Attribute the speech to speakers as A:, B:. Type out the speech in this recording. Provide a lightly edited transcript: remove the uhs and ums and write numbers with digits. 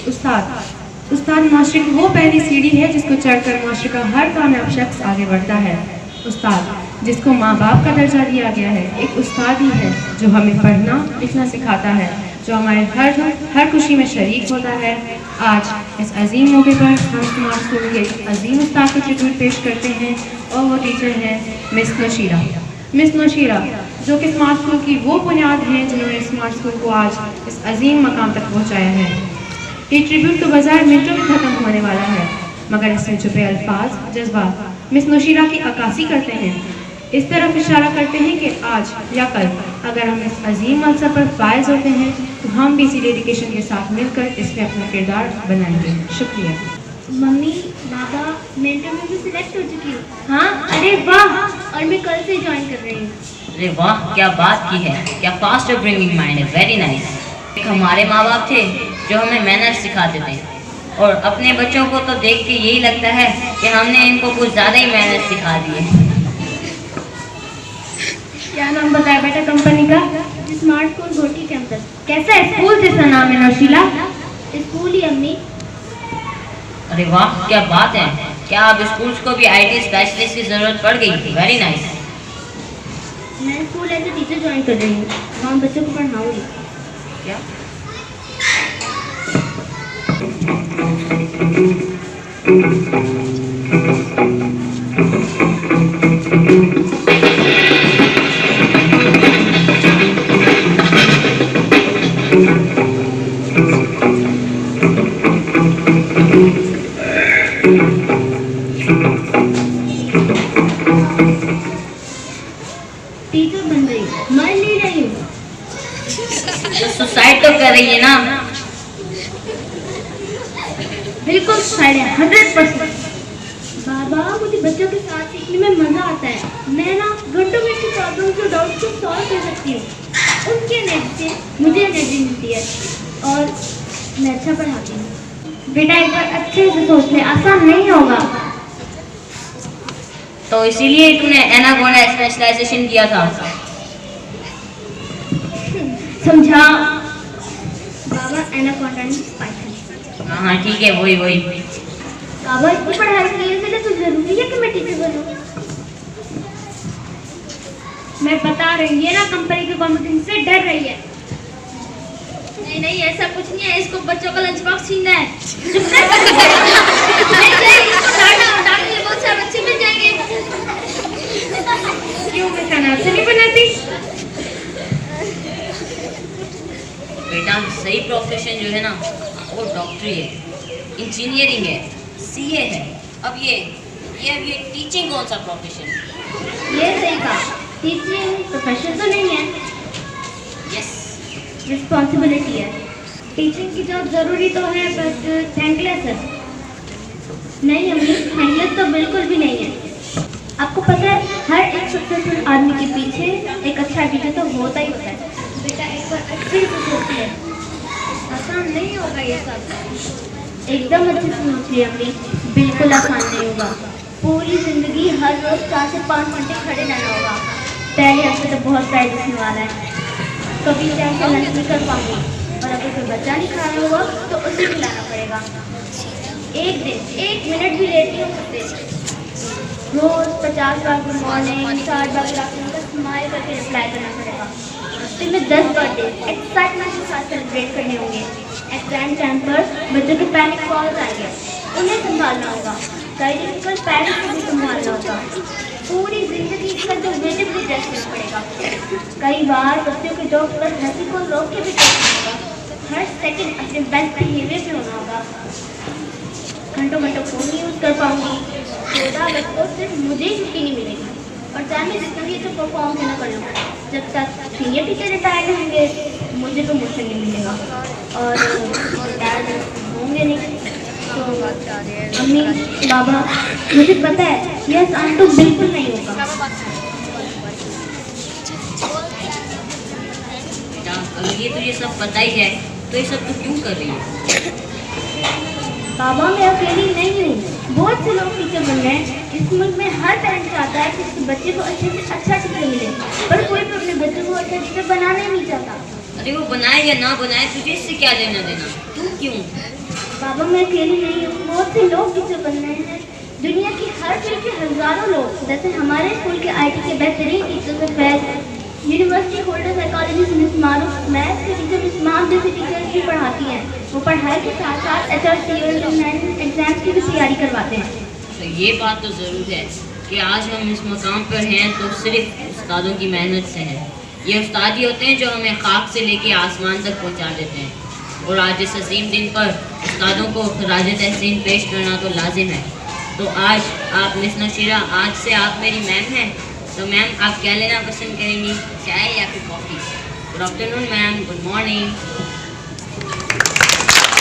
A: उस्ताद उस्ताद माशरे की वो पहली सीढ़ी है जिसको चढ़कर माशरे का हर कामयाब शख्स आगे बढ़ता है। उस्ताद जिसको माँ बाप का दर्जा दिया गया है, एक उस्ताद ही है जो हमें पढ़ना लिखना सिखाता है, जो हमारे हर खुशी में शरीक होता है। आज इस अजीम मौके पर हम स्मार्ट स्कूल के अजीम उस्ताद को ट्रिब्यूट पेश करते हैं और वो टीचर हैं मिस नौशीरा। मिस नौशीरा जो कि स्मार्ट स्कूल की वो बुनियाद हैं जिन्होंने स्मार्ट स्कूल को आज इस अजीम मकाम तक पहुंचाया है। ये ट्रिब्यूट तो बाजार मिनटों में ख़त्म होने वाला है, मगर इसमें छुपे अल्फाज जज्बात मिस नौशीरा की अक्कासी करते हैं, इस तरफ इशारा करते हैं कि आज या कल अगर हम इस अजीम मनसब पर फायज होते हैं तो हम भी इसी डेडिकेशन के साथ मिलकर इसमें अपना किरदार बनाएंगे। शुक्रिया।
B: मम्मी पापा मैं इंटरव्यू में सिलेक्ट हो चुकी हूँ। हाँ, अरे वाह, और मैं कल से ज्वाइन कर रही हूँ।
C: अरे वाह, क्या बात की है, क्या फास्ट ब्रिंगिंग माइंड है, वेरी नाइस। हमारे माँ बाप थे जो हमें मैनर्स सिखाते थे और अपने बच्चों को तो देख के यही लगता है कि हमने इनको कुछ ज़्यादा ही मैनर्स सिखा दिए।
B: क्या नाम बताया बेटा कंपनी का? Smart school Ghoti campus. कैसा है स्कूल जैसा नाम है नौशीला? स्कूल ही अम्मी।
C: अरे वाह, क्या बात है, क्या अब स्कूल्स को भी आईटी स्पेशलिस्ट की ज़रूरत पड़ गई? Very nice.
B: मैं school as a teacher join कर रही हूँ, वहाँ बच्चों को पढ़ाऊंगी।
C: क्या?
B: टीचर बन रही हूँ, मर नहीं रही हूँ।
C: तो सुसाइड तो कर रही है ना?
B: बिल्कुल 100%। बाबा मुझे बच्चों के साथ सीखने में मजा आता है। मैं ना घंटों में इसकी प्रॉब्लम्स और डाउट्स को सॉल्व कर सकती हूँ। उनके एनर्जी से मुझे एनर्जी मिलती है और मैं अच्छा पढ़ाती हूँ। बेटा एक बार अच्छे से सोच ले, आसान नहीं होगा।
C: तो इसीलिए तूने एनाकोंडा स्पेशलाइजेशन किया था?
B: समझा बाबा, एनाकोंडा पाइथन।
C: हाँ ठीक है, वही।
B: बाबा इतनी पढ़ाई की है इसलिए तो जरूरी है कि मैं टीचर बनूं। मैं बता रही है ना, कंपनी के कॉम्पिटिशन से डर रही है। नहीं ऐसा कुछ नहीं है, इसको बच्चों का लंच बॉक्स छीनना है। नहीं इसको डांटने बहुत सारे बच्चे मिल जाएंगे।
A: क्यों मैं खाना आपसे नहीं बनाती?
C: बेटा सही प्रोफेशन जो है ना वो डॉक्टरी है, इंजीनियरिंग है, सीए है। अब ये टीचिंग कौन सा प्रोफेशन?
B: ये सही कहा, टीचिंग प्रोफेशन तो नहीं है,
C: यस
B: रिस्पॉन्सिबिलिटी है। टीचिंग की जॉब जरूरी तो है बट थैंकलेस है। नहीं अम्मी, थैंकलेस तो बिल्कुल भी नहीं है। आपको पता है हर एक सक्सेसफुल आदमी के पीछे एक अच्छा टीचर तो होता ही होता है। बेटा एक बार अच्छे से सोचिए, आसान नहीं होगा ये सब। एकदम अच्छे से सोचिए अम्मी, बिल्कुल आसान नहीं होगा। पूरी जिंदगी हर रोज 4 से 5 घंटे खड़े रहना होगा। पहले हफ्ते तो बहुत प्राइज दिखने वाला है, कभी टाइम से लंच नहीं कर पाऊंगी और अगर कोई बच्चा नहीं खाया होगा तो उसे खिलाना पड़ेगा। एक दिन 1 मिनट भी लेट नहीं हो सकते। रोज 50 बार गुड मॉर्निंग, 60 बार गुड आफ्टरनून का स्माइल करके रिप्लाई करना पड़ेगा। हफ्ते में 10 बर्थडे एक्साइटमेंट के साथ सेलिब्रेट करने होंगे। एग्जाम टाइम पर बच्चों के पैनिक कॉल्स आएंगे, उन्हें संभालना होगा। कई दिन पर पेरेंट्स को भी संभालना होगा। पूरी जिंदगी का जो वेटिव भी टेस्ट करना पड़ेगा। कई बार बच्चों के जोक पर हंसी को रोक के भी टेस्ट होगा। हर सेकंड अपने बेस्ट बिहेवियर पे होना होगा। घंटों फोन नहीं यूज़ कर पाऊंगी। 14 अगस्त को सिर्फ मुझे ही छुट्टी नहीं मिलेगी और चाहे मैं जितना भी अच्छा परफॉर्म करना कर लूँ, जब तक सीनियर टीचर रिटायर नहीं होंगे मुझे प्रमोशन नहीं मिलेगा और रिटायर होंगे नहीं। तो अम्मी बाबा मुझे पता है यह आसान तो बिल्कुल नहीं होगा।
C: अगर ये तुझे सब पता ही है तो ये सब तू क्यों कर रही है?
B: बाबा मैं अकेली नहीं हूँ, बहुत से लोग टीचर बन रहे हैं। इस मुल्क में हर पेरेंट चाहता है कि उसके बच्चे को अच्छे से अच्छा टीचर मिले, पर कोई भी अपने बच्चे को अच्छा टीचर बनाना नहीं चाहता।
C: अरे वो बनाए या ना बनाए तुझे इससे क्या लेना देना? तू क्यों?
B: बाबा मैं अकेली नहीं हूँ, बहुत से लोग टीचर बन रहे हैं। दुनिया की हर फील्ड के हजारों लोग, जैसे हमारे स्कूल के आईटी के बेहतरीन टीचर्स हैं Faiz, university holder psychologist miss Maroof, maths के टीचर मिस माम जैसी टीचर्स भी पढ़ाती हैं। वो पढ़ाई के साथ साथ एचआरसी और एग्जाम्स की भी तैयारी करवाते हैं।
C: तो ये बात तो ज़रूर है कि आज हम इस मकाम पर हैं तो सिर्फ उस्तादों की मेहनत से हैं। ये उस्ताद ही होते हैं जो हमें खाक से लेके आसमान तक पहुंचा देते हैं। और आज इस अजीम दिन पर उस्तादों को खराज तहसीन पेश करना तो लाजिम है। तो आज आप मिस नौशीरा, आज से आप मेरी मैम हैं, तो मैम आप क्या लेना पसंद करेंगी, चाय या फिर coffee? Good afternoon ma'am, good morning.